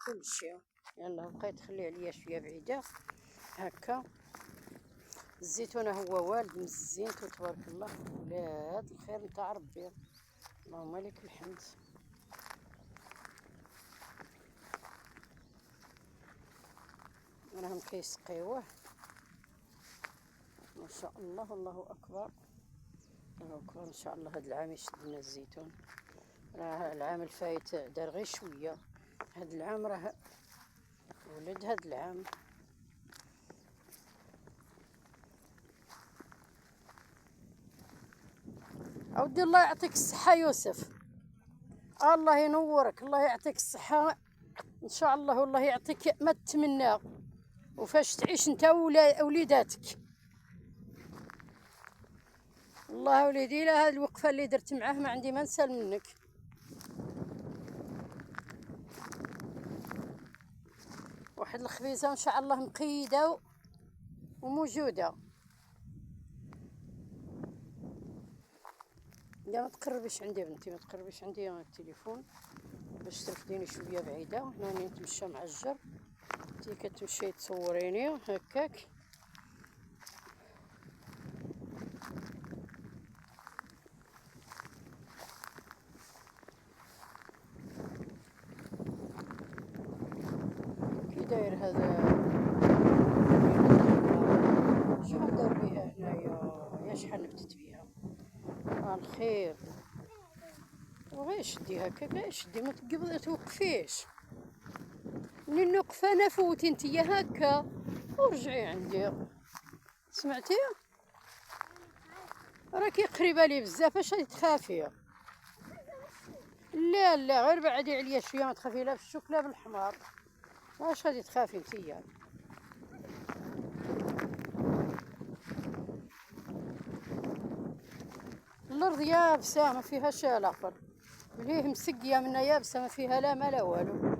كلشي. يلا بقيت تخلي عليا شويه بعيده هكا. الزيتون هو والد مزين تبارك الله، ولاد الخير نتاع ربي، اللهم لك الحمد. راهم كيسقيوه ما شاء الله، الله اكبر الله اكبر. ان شاء الله هذا العام يشد لنا الزيتون. راه العام الفايت دار غير شويه، هذا العام راه ولد هذا العام. اودي الله يعطيك الصحه يوسف، الله ينورك، الله يعطيك الصحه ان شاء الله، والله يعطيك ما تتمنى وفاش تعيش انت ووليداتك. والله وليدي لا هذه الوقفه اللي درت معاه ما عندي ما نسال منك. واحد الخبيزه ان شاء الله مقيده وموجوده. لا ما تقربيش عندي بنتي، ما تقربيش عندي التليفون باش ترفديني شويه بعيده. هنا نتمشى مع الجر، انتي كتمشي تصوريني هكاك. كي داير هذا شحال دار بها هنايا، يا شحال نبتت بها الخير. وغير شدي هكاك، غير شدي ما توقفيش. منين نوقف انا فوتي نتيا هكا ورجعي عندي، سمعتي؟ راكي قريبه لي بزاف، اش غادي تخافي؟ لا لا غير بعدي عليا شويه، ما تخافي لا بالشوك لا بالحمار، واش غادي تخافي نتيا؟ الارض يابسه ما فيهاش لا قر، ليه مسقيه منا يابسه ما فيها لا ما لا والو.